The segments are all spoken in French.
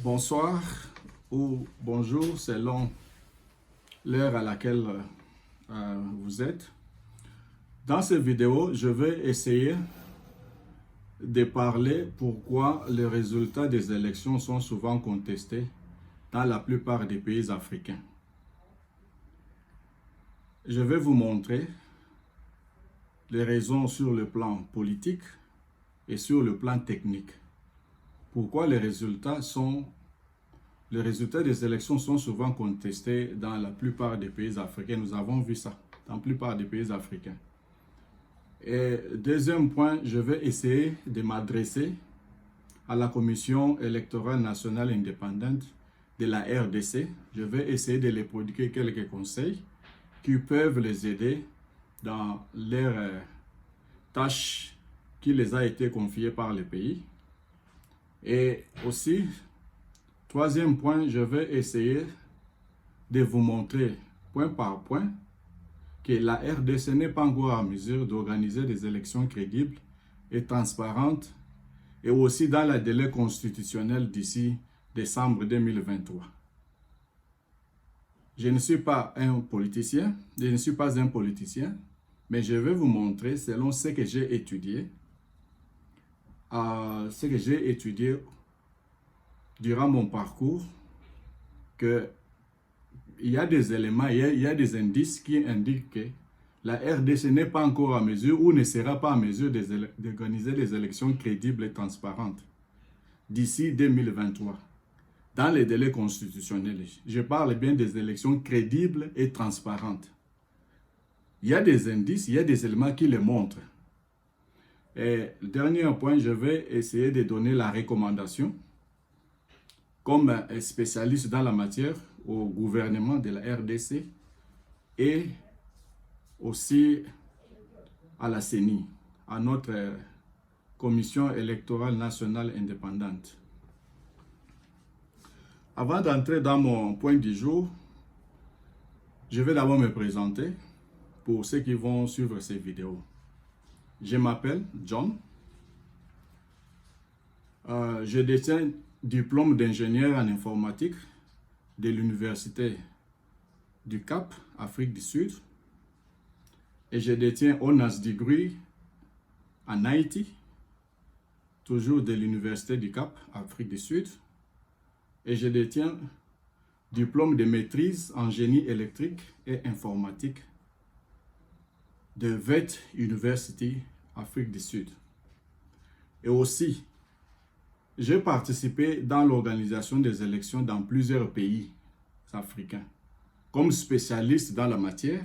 Bonsoir ou bonjour selon l'heure à laquelle vous êtes. Dans cette vidéo, je vais essayer de parler pourquoi les résultats des élections sont souvent contestés dans la plupart des pays africains. Je vais vous montrer les raisons sur le plan politique et sur le plan technique. Pourquoi les résultats des élections sont souvent contestés dans la plupart des pays africains. Nous avons vu ça dans la plupart des pays africains. Et deuxième point, je vais essayer de m'adresser à la Commission électorale nationale indépendante de la RDC. Je vais essayer de les prodiguer quelques conseils qui peuvent les aider dans leurs tâches qui les a été confiées par le pays. Et aussi, troisième point, je vais essayer de vous montrer point par point que la RDC n'est pas encore en mesure d'organiser des élections crédibles et transparentes et aussi dans le délai constitutionnel d'ici décembre 2023. Je ne suis pas un politicien, mais je vais vous montrer selon ce que j'ai étudié, durant mon parcours, qu'il y a des éléments, il y a des indices qui indiquent que la RDC n'est pas encore en mesure ou ne sera pas en mesure d'organiser des élections crédibles et transparentes d'ici 2023, dans les délais constitutionnels. Je parle bien des élections crédibles et transparentes. Il y a des indices, il y a des éléments qui le montrent. Et le dernier point, je vais essayer de donner la recommandation comme spécialiste dans la matière au gouvernement de la RDC et aussi à la CENI, à notre Commission électorale nationale indépendante. Avant d'entrer dans mon point du jour, je vais d'abord me présenter pour ceux qui vont suivre ces vidéos. Je m'appelle John. Je détiens diplôme d'ingénieur en informatique de l'Université du Cap, Afrique du Sud. Et je détiens Honors Degree en Haïti, toujours de l'Université du Cap, Afrique du Sud. Et je détiens diplôme de maîtrise en génie électrique et informatique de VET University, Afrique du Sud. Et aussi, j'ai participé dans l'organisation des élections dans plusieurs pays africains, comme spécialiste dans la matière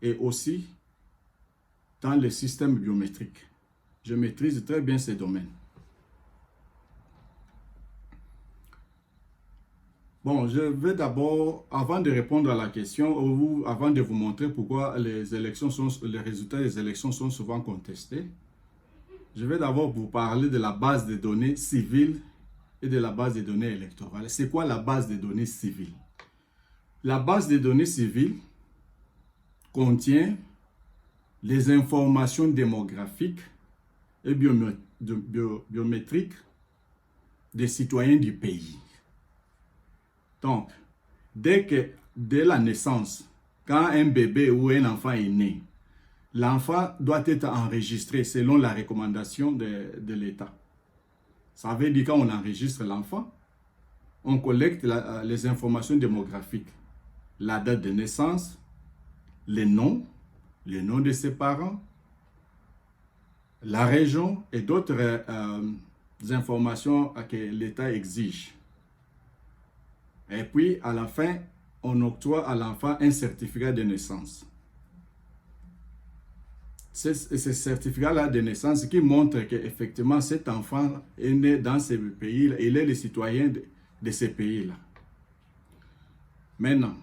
et aussi dans le système biométrique. Je maîtrise très bien ces domaines. Bon, je vais d'abord, avant de répondre à la question, ou avant de vous montrer pourquoi les résultats des élections sont souvent contestés, je vais d'abord vous parler de la base de données civiles et de la base de données électorales. C'est quoi la base de données civiles? La base de données civiles contient les informations démographiques et biométriques des citoyens du pays. Donc, dès la naissance, quand un bébé ou un enfant est né, l'enfant doit être enregistré selon la recommandation de l'État. Ça veut dire quand on enregistre l'enfant, on collecte les informations démographiques, la date de naissance, les noms de ses parents, la région et d'autres informations que l'État exige. Et puis, à la fin, on octroie à l'enfant un certificat de naissance. C'est ce certificat-là de naissance qui montre qu'effectivement, cet enfant est né dans ce pays-là, il est le citoyen de ce pays-là. Maintenant,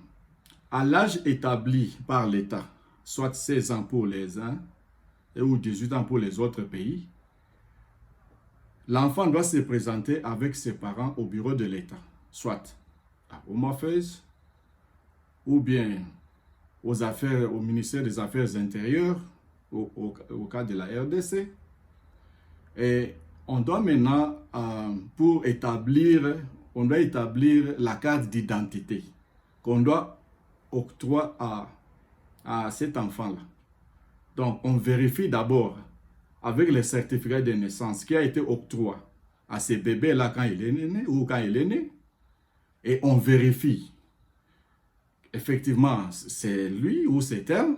à l'âge établi par l'État, soit 16 ans pour les uns ou 18 ans pour les autres pays, l'enfant doit se présenter avec ses parents au bureau de l'État, soit à Home Office ou bien au ministère des Affaires intérieures, au cas de la RDC. Et on doit maintenant, pour établir, on doit établir la carte d'identité qu'on doit octroyer à cet enfant-là. Donc, on vérifie d'abord avec le certificat de naissance qui a été octroyé à ce bébé-là quand il est né ou quand il est né. Et on vérifie effectivement c'est lui ou c'est elle.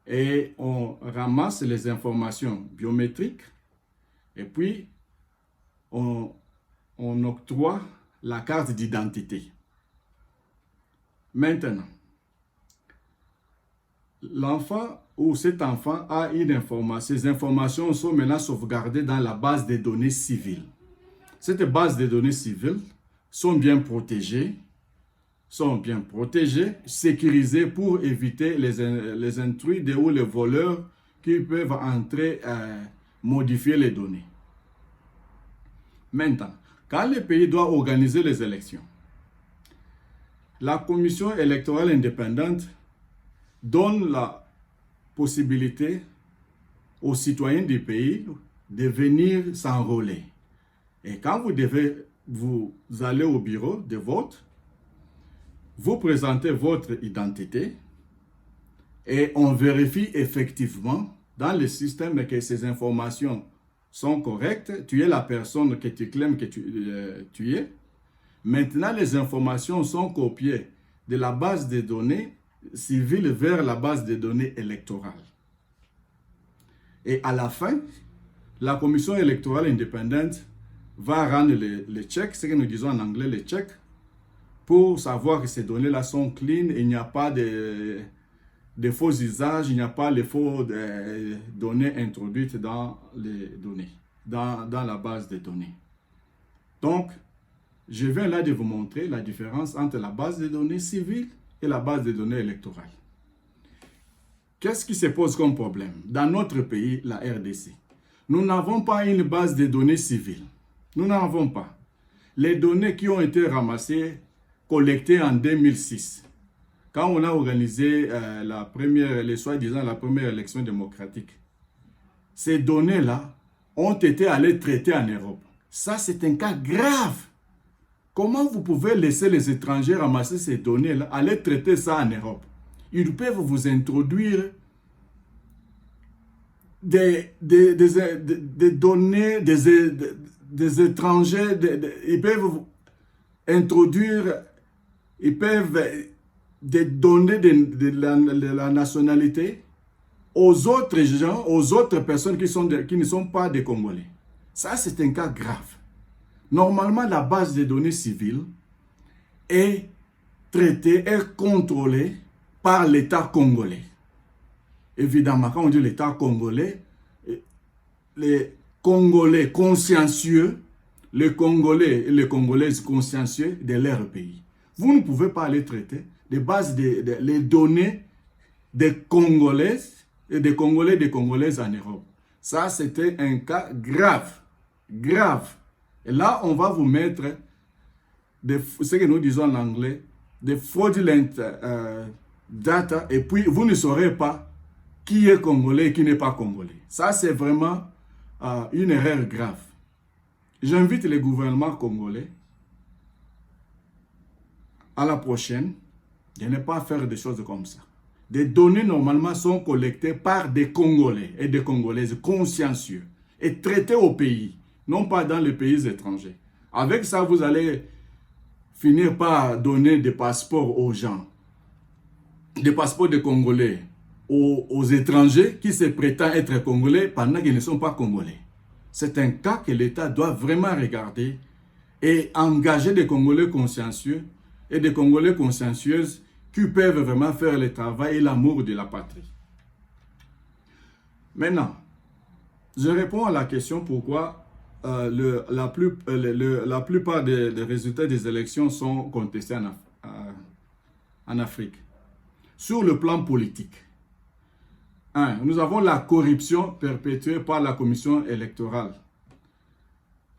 Et on ramasse les informations biométriques et puis on octroie la carte d'identité. Maintenant, l'enfant ou cet enfant a une information. Ces informations sont maintenant sauvegardées dans la base des données civiles. Cette base de données civiles sont bien protégées, sécurisées pour éviter les intrus ou les voleurs qui peuvent entrer modifier les données. Maintenant, quand le pays doit organiser les élections, la commission électorale indépendante donne la possibilité aux citoyens du pays de venir s'enrôler. Et quand vous allez au bureau de vote, vous présentez votre identité et on vérifie effectivement dans le système que ces informations sont correctes. Tu es la personne que tu claimes que tu es. Maintenant, les informations sont copiées de la base de données civiles vers la base de données électorale. Et à la fin, la commission électorale indépendante va rendre les checks, ce que nous disons en anglais les checks, pour savoir que ces données-là sont clean, il n'y a pas de faux usages, il n'y a pas les faux données introduites dans les données, dans la base de données. Donc, je viens là de vous montrer la différence entre la base de données civile et la base de données électorale. Qu'est-ce qui se pose comme problème? Dans notre pays, la RDC, nous n'avons pas une base de données civile. Nous n'en avons pas. Les données qui ont été ramassées, collectées en 2006, quand on a organisé la première élection démocratique, ces données-là ont été allées traiter en Europe. Ça, c'est un cas grave. Comment vous pouvez laisser les étrangers ramasser ces données-là, aller traiter ça en Europe? Ils peuvent vous introduire des données des étrangers, ils peuvent vous introduire, ils peuvent des données de la nationalité aux autres gens, aux autres personnes qui ne sont pas des Congolais. Ça, c'est un cas grave. Normalement, la base de données civiles est traitée, est contrôlée par l'État congolais. Évidemment, quand on dit l'État congolais, les Congolais consciencieux, les Congolais et les Congolaises consciencieux de leur pays. Vous ne pouvez pas aller traiter les bases les données des Congolaises et des Congolais et des Congolaises en Europe. Ça, c'était un cas grave. Grave. Et là, on va vous mettre ce que nous disons en anglais, des fraudulent data, et puis vous ne saurez pas qui est Congolais et qui n'est pas Congolais. Ça, c'est vraiment une erreur grave. J'invite les gouvernements congolais à la prochaine de ne pas faire des choses comme ça. Des données normalement sont collectées par des Congolais et des Congolaises consciencieux et traitées au pays, non pas dans les pays étrangers. Avec ça, vous allez finir par donner des passeports aux gens, des passeports de Congolais aux étrangers qui se prétendent être Congolais pendant qu'ils ne sont pas Congolais. C'est un cas que l'État doit vraiment regarder et engager des Congolais consciencieux et des Congolais consciencieuses qui peuvent vraiment faire le travail et l'amour de la patrie. Maintenant, je réponds à la question pourquoi la plupart des résultats des élections sont contestés en Afrique. Sur le plan politique, nous avons la corruption perpétuée par la commission électorale.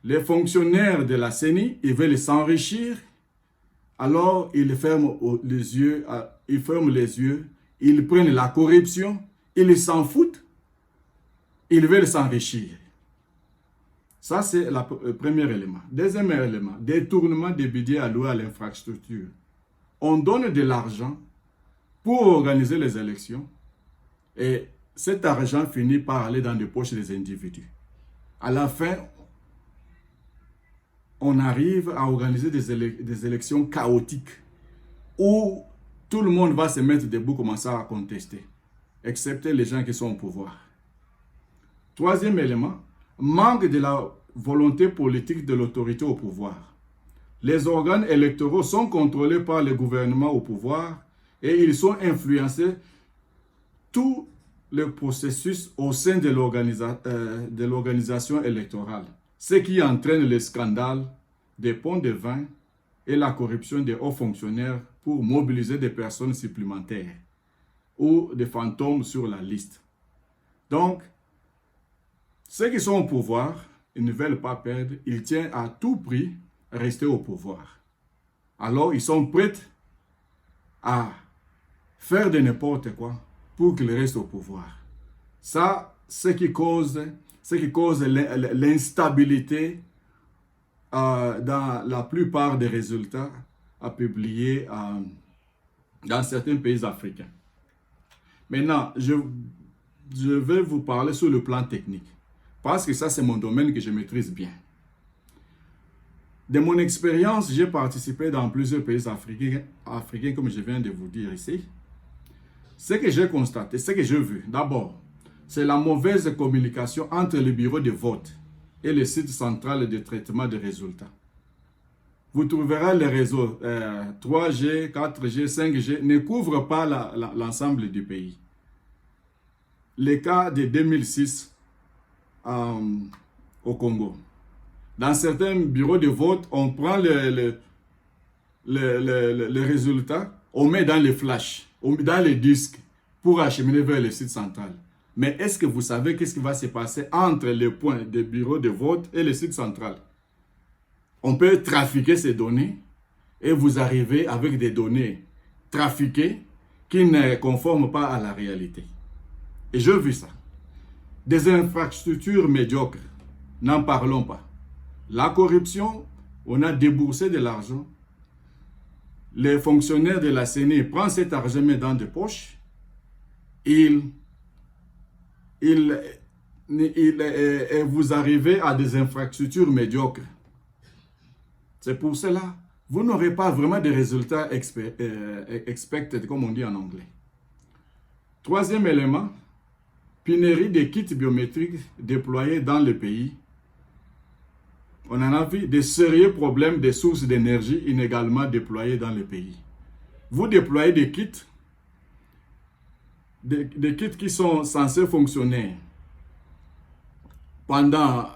Les fonctionnaires de la CENI, ils veulent s'enrichir, alors ils ferment les yeux, ils prennent la corruption, ils s'en foutent, ils veulent s'enrichir. Ça, c'est le premier élément. Deuxième élément, détournement des budgets alloués à l'infrastructure. On donne de l'argent pour organiser les élections et cet argent finit par aller dans les poches des individus. À la fin, on arrive à organiser des élections chaotiques où tout le monde va se mettre debout, commencer à contester, excepté les gens qui sont au pouvoir. Troisième élément, manque de la volonté politique de l'autorité au pouvoir. Les organes électoraux sont contrôlés par le gouvernement au pouvoir et ils sont influencés tout le processus au sein de l'organisation électorale, ce qui entraîne le scandale des ponts de vin et la corruption des hauts fonctionnaires pour mobiliser des personnes supplémentaires ou des fantômes sur la liste. Donc, ceux qui sont au pouvoir, ils ne veulent pas perdre, ils tiennent à tout prix à rester au pouvoir. Alors, ils sont prêts à faire de n'importe quoi pour qu'ils restent au pouvoir. Ça, c'est ce qui cause l'instabilité dans la plupart des résultats à publier dans certains pays africains. Maintenant, je vais vous parler sur le plan technique. Parce que ça, c'est mon domaine que je maîtrise bien. De mon expérience, j'ai participé dans plusieurs pays africains, comme je viens de vous dire ici. Ce que j'ai constaté, ce que j'ai vu, d'abord, c'est la mauvaise communication entre le bureau de vote et le site central de traitement des résultats. Vous trouverez les réseaux 3G, 4G, 5G ne couvrent pas l'ensemble du pays. Le cas de 2006 au Congo. Dans certains bureaux de vote, on prend les résultats, on met dans les flashs, dans les disques pour acheminer vers le site central. Mais est-ce que vous savez qu'est-ce qui va se passer entre les points des bureaux de vote et le site central? On peut trafiquer ces données et vous arrivez avec des données trafiquées qui ne conforment pas à la réalité. Et j'ai vu ça. Des infrastructures médiocres, n'en parlons pas. La corruption, on a déboursé de l'argent. Les fonctionnaires de la CENI prennent cet argent mais dans des poches. Et vous arrivez à des infrastructures médiocres. C'est pour cela, vous n'aurez pas vraiment des résultats expected, comme on dit en anglais. Troisième élément, pénurie de kits biométriques déployés dans le pays. On en a vu des sérieux problèmes de sources d'énergie inégalement déployées dans le pays. Vous déployez des kits qui sont censés fonctionner pendant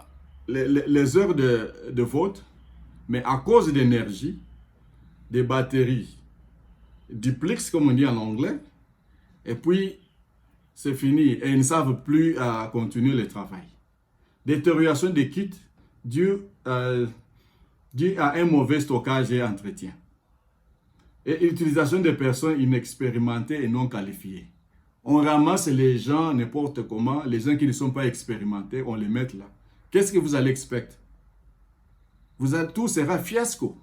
les heures de vote, mais à cause d'énergie, des batteries duplexes, comme on dit en anglais, et puis c'est fini et ils ne savent plus continuer le travail. Détérioration des kits due à un mauvais stockage et entretien. Et utilisation des personnes inexpérimentées et non qualifiées. On ramasse les gens n'importe comment, les gens qui ne sont pas expérimentés, on les met là. Qu'est-ce que vous allez expecter? Tout sera fiasco.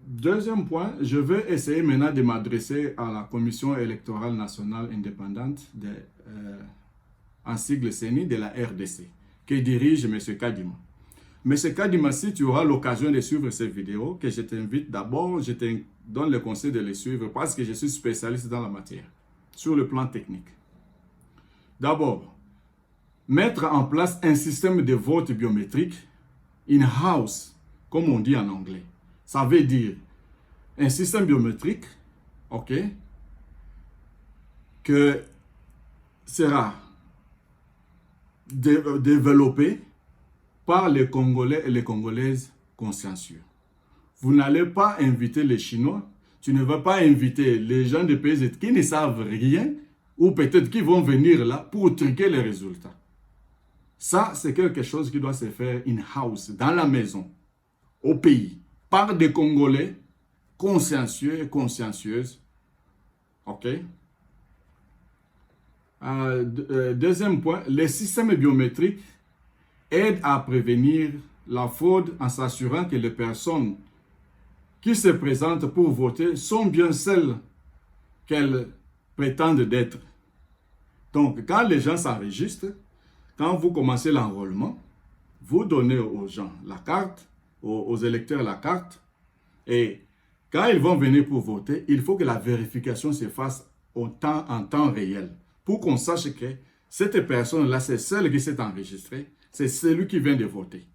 Deuxième point, je vais essayer maintenant de m'adresser à la Commission électorale nationale indépendante, en sigle CENI, de la RDC, que dirige M. Kadima. M. Kadima, si tu auras l'occasion de suivre ces vidéos, que je t'invite d'abord, je te donne le conseil de les suivre parce que je suis spécialiste dans la matière, sur le plan technique. D'abord, mettre en place un système de vote biométrique in-house, comme on dit en anglais. Ça veut dire un système biométrique, ok, que sera développé par les Congolais et les Congolaises consciencieux. Vous n'allez pas inviter les Chinois, tu ne vas pas inviter les gens des pays qui ne savent rien ou peut-être qui vont venir là pour truquer les résultats. Ça, c'est quelque chose qui doit se faire in-house, dans la maison, au pays, par des Congolais consciencieux et consciencieuses. OK? Deuxième point, les systèmes biométriques aident à prévenir la fraude en s'assurant que les personnes qui se présentent pour voter sont bien celles qu'elles prétendent d'être. Donc, quand les gens s'enregistrent, quand vous commencez l'enrôlement, vous donnez aux gens la carte, aux électeurs la carte, et quand ils vont venir pour voter, il faut que la vérification se fasse en temps réel, pour qu'on sache que cette personne-là, c'est celle qui s'est enregistrée, c'est celui qui vient de voter.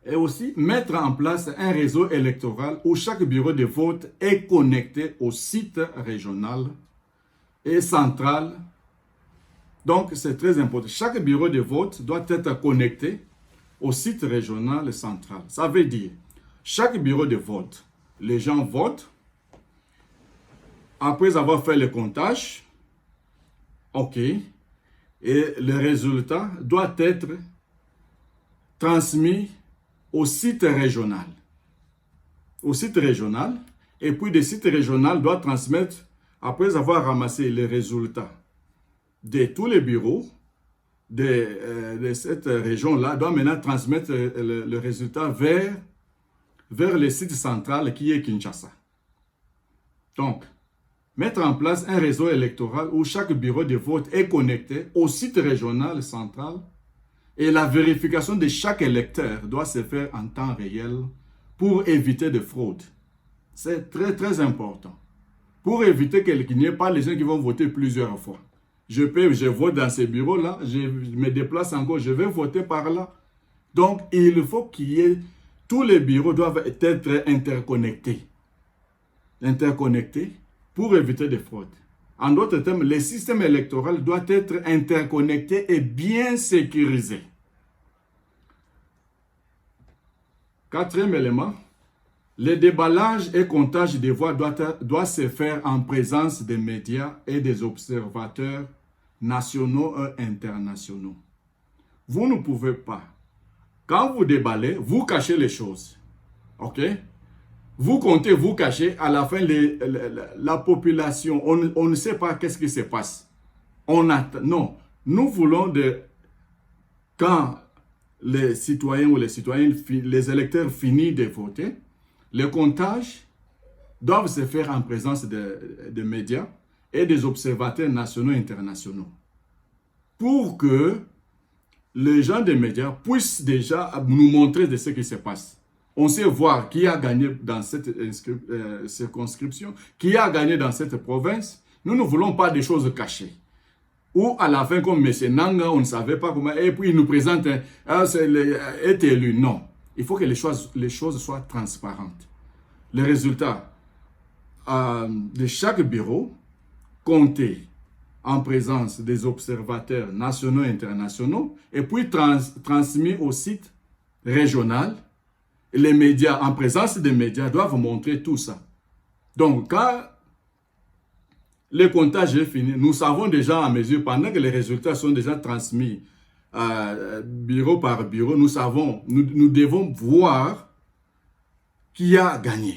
Et aussi, mettre en place un réseau électoral où chaque bureau de vote est connecté au site régional et central. Donc, c'est très important. Chaque bureau de vote doit être connecté au site régional et central. Ça veut dire, chaque bureau de vote, les gens votent. Après avoir fait le comptage, OK, et le résultat doit être transmis au site régional. Au site régional, et puis le site régional doit transmettre, après avoir ramassé les résultats de tous les bureaux de cette région-là, doit maintenant transmettre le résultat vers le site central qui est Kinshasa. Donc, mettre en place un réseau électoral où chaque bureau de vote est connecté au site régional central et la vérification de chaque électeur doit se faire en temps réel pour éviter de fraude. C'est très très important. Pour éviter qu'il n'y ait pas les gens qui vont voter plusieurs fois. Je vote dans ces bureaux-là, je me déplace encore, je vais voter par là. Donc, il faut qu'il y ait, tous les bureaux doivent être interconnectés. Interconnectés pour éviter des fraudes. En d'autres termes, le système électoral doit être interconnecté et bien sécurisé. Quatrième élément, le déballage et comptage des voix doit se faire en présence des médias et des observateurs nationaux et internationaux. Vous ne pouvez pas, quand vous déballez, vous cachez les choses. OK? Vous comptez, vous cachez, à la fin, la population, on ne sait pas qu'est-ce qui se passe. On attend. Non, nous voulons quand les citoyens ou les électeurs finissent de voter, le comptage doit se faire en présence de médias et des observateurs nationaux et internationaux. Pour que les gens des médias puissent déjà nous montrer de ce qui se passe. On sait voir qui a gagné dans cette circonscription, qui a gagné dans cette province. Nous ne voulons pas des choses cachées. Ou à la fin, comme M. Nanga, on ne savait pas comment, et puis il nous présente, est élu. Non. Il faut que les choses soient transparentes. Les résultats de chaque bureau, comptés en présence des observateurs nationaux et internationaux, et puis transmis au site régional. Les médias, en présence des médias, doivent montrer tout ça. Donc, quand le comptage est fini, nous savons déjà à mesure, pendant que les résultats sont déjà transmis bureau par bureau, nous devons voir qui a gagné.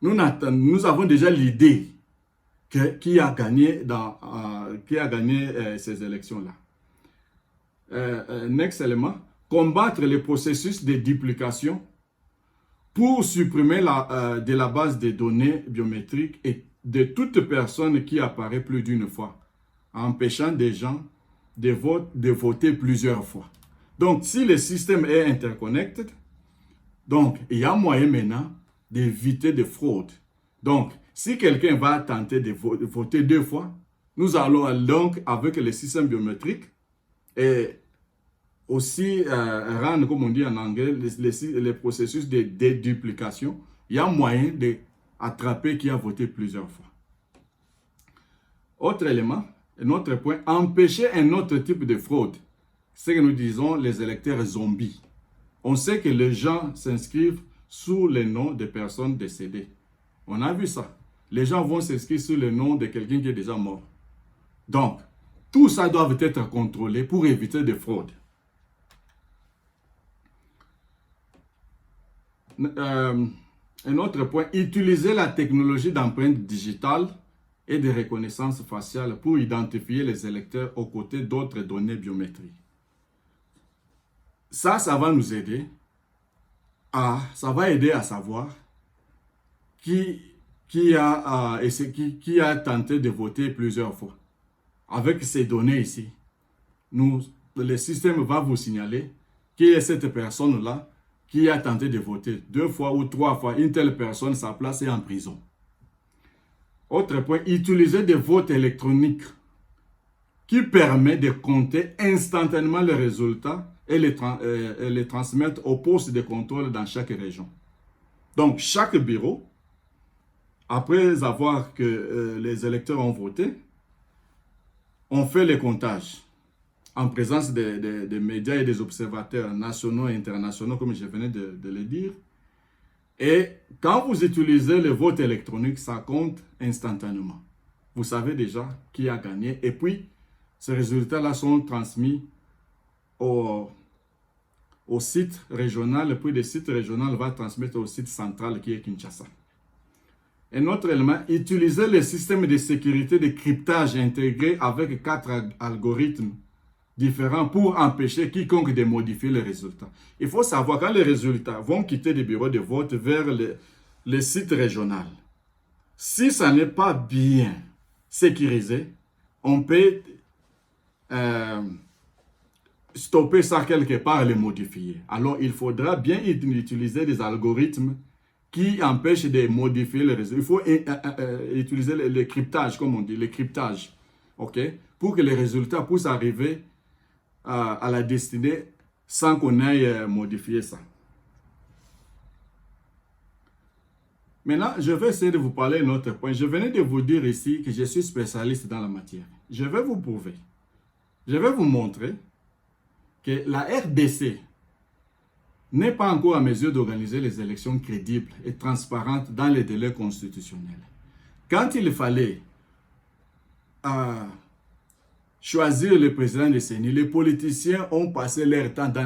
Nous avons déjà l'idée qui a gagné ces élections-là. Next élément, combattre le processus de duplication pour supprimer de la base de données biométriques et de toute personne qui apparaît plus d'une fois, empêchant des gens de voter plusieurs fois. Donc, si le système est interconnecté, donc il y a moyen maintenant d'éviter des fraudes. Donc, si quelqu'un va tenter de voter deux fois, nous allons donc, avec le système biométrique, et aussi rendre, comme on dit en anglais, les processus de déduplication, il y a moyen d'attraper qui a voté plusieurs fois. Autre élément, un autre point, empêcher un autre type de fraude. C'est que nous disons les électeurs zombies. On sait que les gens s'inscrivent sous les noms de personnes décédées. On a vu ça. Les gens vont s'inscrire sous le nom de quelqu'un qui est déjà mort. Donc, tout ça doit être contrôlé pour éviter des fraudes. Un autre point, utiliser la technologie d'empreinte digitale et de reconnaissance faciale pour identifier les électeurs aux côtés d'autres données biométriques. Ça va nous aider ça va aider à savoir qui a tenté de voter plusieurs fois. Avec ces données ici, le système va vous signaler qui est cette personne-là qui a tenté de voter 2 fois ou 3 fois. Une telle personne, sa place est en prison. Autre point, utiliser des votes électroniques qui permet de compter instantanément les résultats et les transmettre au poste de contrôle dans chaque région. Donc, chaque bureau, après avoir que les électeurs ont voté, on fait les comptages en présence des médias et des observateurs nationaux et internationaux, comme je venais de le dire. Et quand vous utilisez le vote électronique, ça compte instantanément. Vous savez déjà qui a gagné. Et puis, ces résultats-là sont transmis au site régional. Et puis, le site régional va transmettre au site central qui est Kinshasa. Un autre élément, utiliser le système de sécurité de cryptage intégré avec 4 algorithmes différents pour empêcher quiconque de modifier les résultats. Il faut savoir quand les résultats vont quitter les bureaux de vote vers le site régional, si ça n'est pas bien sécurisé, on peut stopper ça quelque part et les modifier. Alors, il faudra bien utiliser des algorithmes qui empêchent de modifier les résultats. Il faut utiliser le cryptage, comme on dit, le cryptage, ok, pour que les résultats puissent arriver à la destinée sans qu'on aille modifier ça. Maintenant, je vais essayer de vous parler d'un autre point. Je venais de vous dire ici que je suis spécialiste dans la matière. Je vais vous prouver. Je vais vous montrer que la RDC n'est pas encore en mesure d'organiser les élections crédibles et transparentes dans les délais constitutionnels. Quand il fallait choisir le président de CENI, les politiciens ont passé leur temps dans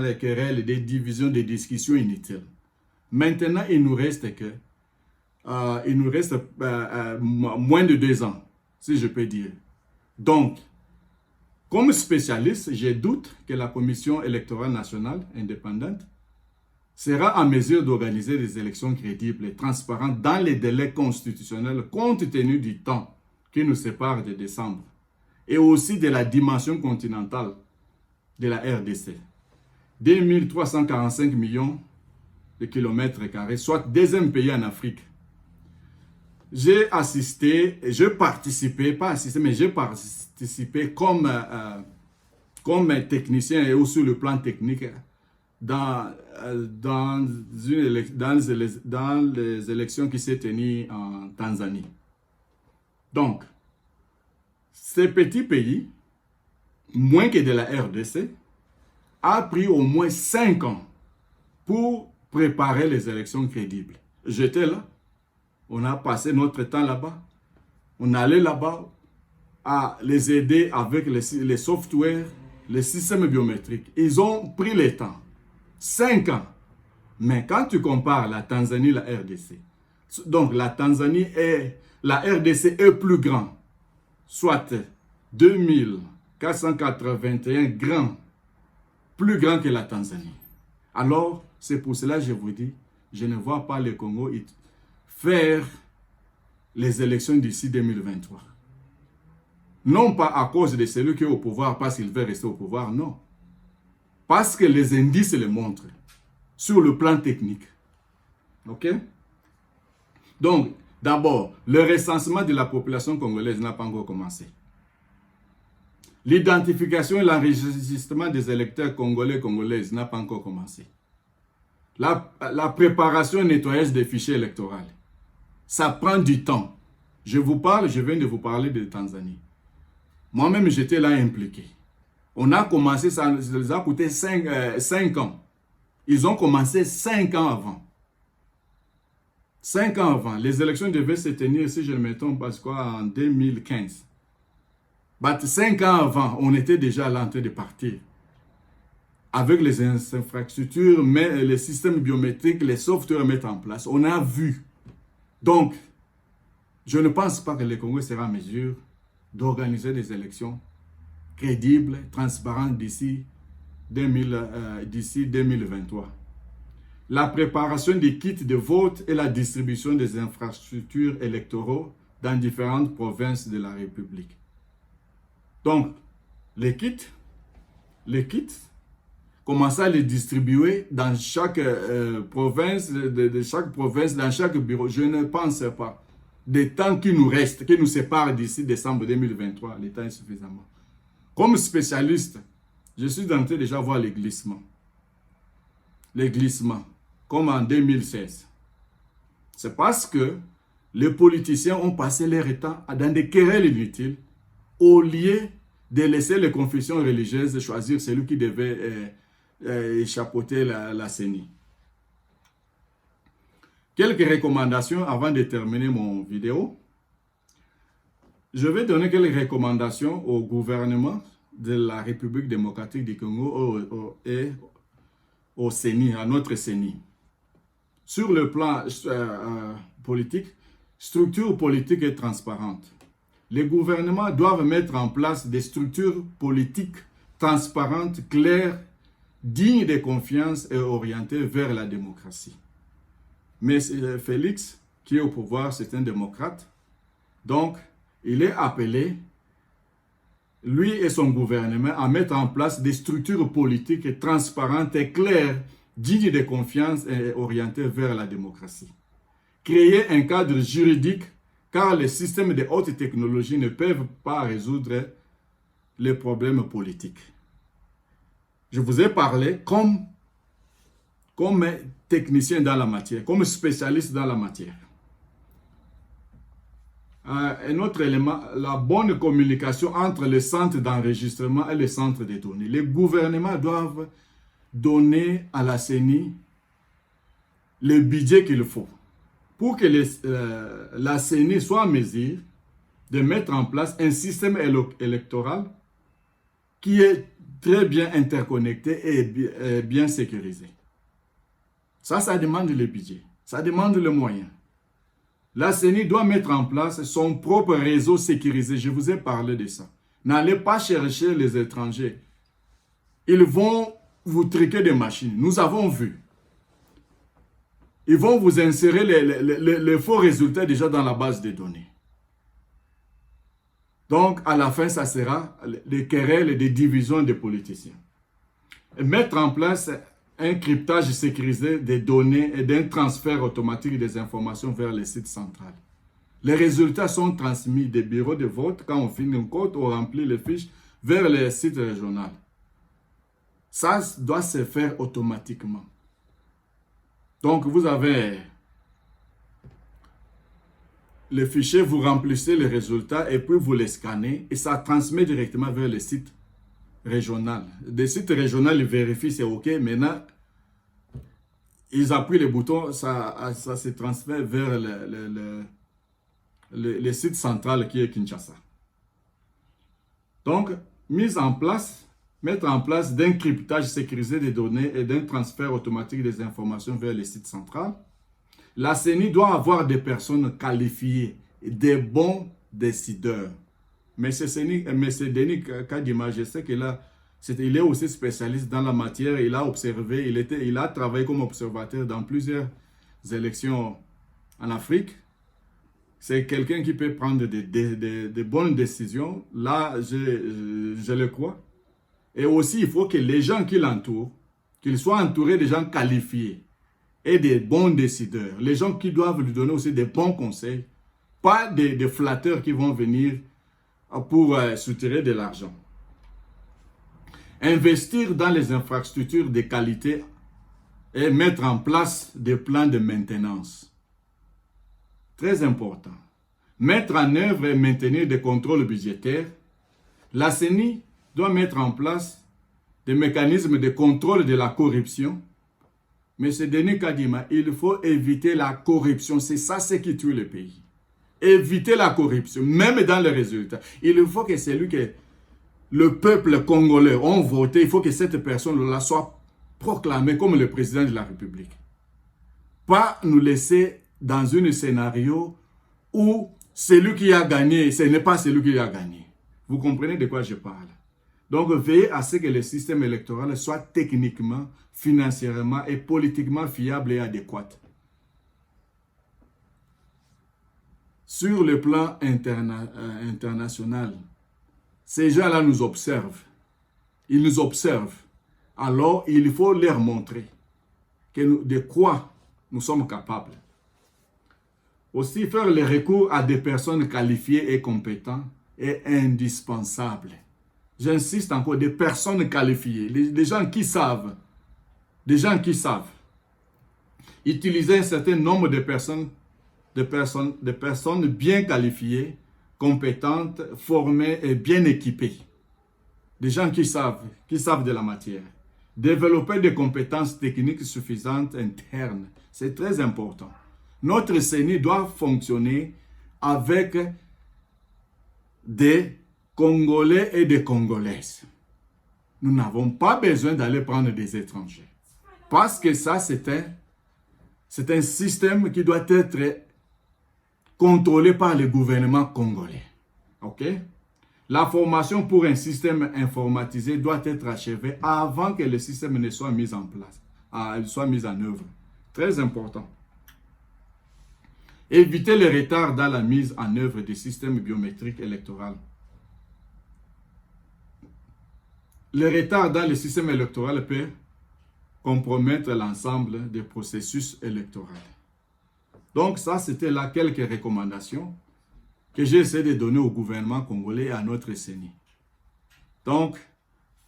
les querelles, des divisions, des discussions inutiles. Maintenant, il nous reste moins de 2 ans, si je peux dire. Donc, comme spécialiste, je doute que la Commission électorale nationale indépendante sera en mesure d'organiser des élections crédibles et transparentes dans les délais constitutionnels compte tenu du temps qui nous sépare de décembre et aussi de la dimension continentale de la RDC. 2345 millions de kilomètres carrés, soit deuxième pays en Afrique. J'ai participé comme technicien et aussi sur le plan technique dans les élections qui s'est tenues en Tanzanie. Donc, ces petits pays, moins que de la RDC, a pris au moins 5 ans pour préparer les élections crédibles. J'étais là. On a passé notre temps là-bas. On allait là-bas à les aider avec les softwares, les systèmes biométriques. Ils ont pris le temps. 5 ans. Mais quand tu compares la Tanzanie et la RDC, donc la RDC est plus grand, soit 2481 grands, plus grand que la Tanzanie. Alors, c'est pour cela que je vous dis, je ne vois pas le Congo faire les élections d'ici 2023. Non pas à cause de celui qui est au pouvoir, parce qu'il veut rester au pouvoir, non. Parce que les indices le montrent, sur le plan technique. Ok? Donc, d'abord, le recensement de la population congolaise n'a pas encore commencé. L'identification et l'enregistrement des électeurs congolaises n'a pas encore commencé. La préparation et nettoyage des fichiers électoraux. Ça prend du temps. Je viens de vous parler de Tanzanie. Moi-même, j'étais là impliqué. On a commencé, ça nous a coûté 5 ans. Ils ont commencé 5 ans avant. 5 ans avant. Les élections devaient se tenir, si je ne me trompe pas, en 2015. 5 ans avant, on était déjà là en train de partir. Avec les infrastructures, les systèmes biométriques, les softwares mettre en place. On a vu. Donc, Je ne pense pas que le Congo sera en mesure d'organiser des élections crédibles, transparentes d'ici 2023. La préparation des kits de vote et la distribution des infrastructures électoraux dans différentes provinces de la République. Donc, les kits, commencer à les distribuer dans chaque province, chaque province, dans chaque bureau. Je ne pense pas. Des temps qui nous restent, qui nous séparent d'ici décembre 2023, le temps est suffisamment. Comme spécialiste, je suis en train déjà voir les glissements. Les glissements, comme en 2016. C'est parce que les politiciens ont passé leur temps dans des querelles inutiles au lieu de laisser les confessions religieuses choisir celui qui devait chapeauter la CENI. Quelques recommandations avant de terminer mon vidéo. Je vais donner quelques recommandations au gouvernement de la République démocratique du Congo et au CENI, à notre CENI. Sur le plan politique, structure politique et transparente. Les gouvernements doivent mettre en place des structures politiques transparentes, claires, dignes de confiance et orientées vers la démocratie. Mais Félix, qui est au pouvoir, c'est un démocrate. Donc, il est appelé, lui et son gouvernement, à mettre en place des structures politiques transparentes et claires, dignes de confiance et orientées vers la démocratie. Créer un cadre juridique, car les systèmes de haute technologie ne peuvent pas résoudre les problèmes politiques. Je vous ai parlé comme technicien dans la matière, comme spécialiste dans la matière. Un autre élément, la bonne communication entre le centre d'enregistrement et le centre de données. Les gouvernements doivent donner à la CENI le budget qu'il faut pour que la CENI soit en mesure de mettre en place un système électoral qui est très bien interconnecté et bien sécurisé. Ça demande le budget, ça demande le moyen. La CENI doit mettre en place son propre réseau sécurisé. Je vous ai parlé de ça. N'allez pas chercher les étrangers. Ils vont vous triquer des machines. Nous avons vu. Ils vont vous insérer les faux résultats déjà dans la base de données. Donc, à la fin, ça sera des querelles et des divisions des politiciens. Et mettre en place un cryptage sécurisé des données et d'un transfert automatique des informations vers les sites centrales. Les résultats sont transmis des bureaux de vote quand on finit un code ou remplit les fiches vers les sites régionaux. Ça doit se faire automatiquement. Donc, vous avez le fichier, vous remplissez les résultats et puis vous les scannez et ça transmet directement vers les sites régionaux. Des sites régionaux, ils vérifient, c'est OK. Maintenant, ils appuient le bouton, ça se transfère vers le site central qui est Kinshasa. Donc, mettre en place d'un cryptage sécurisé des données et d'un transfert automatique des informations vers les sites centrales. La CENI doit avoir des personnes qualifiées, des bons décideurs. Mais c'est Denis Kadima, je sais qu'il est aussi spécialiste dans la matière, il a observé, il a travaillé comme observateur dans plusieurs élections en Afrique. C'est quelqu'un qui peut prendre des bonnes décisions. Là, je le crois. Et aussi, il faut que les gens qui l'entourent, qu'ils soient entourés de gens qualifiés et des bons décideurs. Les gens qui doivent lui donner aussi des bons conseils, pas des flatteurs qui vont venir pour soutirer de l'argent. Investir dans les infrastructures de qualité et mettre en place des plans de maintenance. Très important. Mettre en œuvre et maintenir des contrôles budgétaires. La CENI doit mettre en place des mécanismes de contrôle de la corruption. Mais c'est Denis Kadima, il faut éviter la corruption. C'est ça ce qui tue le pays. Éviter la corruption, même dans les résultats. Il faut que celui que le peuple congolais a voté, il faut que cette personne-là soit proclamée comme le président de la République. Pas nous laisser dans un scénario où celui qui a gagné, ce n'est pas celui qui a gagné. Vous comprenez de quoi je parle? Donc, veillez à ce que le système électoral soit techniquement, financièrement et politiquement fiable et adéquat. Sur le plan international, ces gens-là nous observent. Ils nous observent. Alors, il faut leur montrer de quoi nous sommes capables. Aussi, faire le recours à des personnes qualifiées et compétentes est indispensable. J'insiste encore, des personnes qualifiées, des gens qui savent. Des gens qui savent. Utiliser un certain nombre de personnes bien qualifiées, compétentes, formées et bien équipées. Des gens qui savent de la matière. Développer des compétences techniques suffisantes internes, c'est très important. Notre CENI doit fonctionner avec des Congolais et des Congolaises. Nous n'avons pas besoin d'aller prendre des étrangers. Parce que ça, c'est un système qui doit être contrôlé par le gouvernement congolais. OK? La formation pour un système informatisé doit être achevée avant que le système ne soit mis en place, soit mis en œuvre. Très important. Éviter les retards dans la mise en œuvre des systèmes biométriques électoraux. Le retard dans le système électoral peut compromettre l'ensemble des processus électoraux. Donc ça, c'était là quelques recommandations que j'ai essayé de donner au gouvernement congolais et à notre CENI. Donc,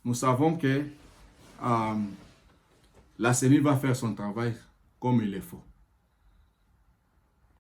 nous savons que la CENI va faire son travail comme il le faut.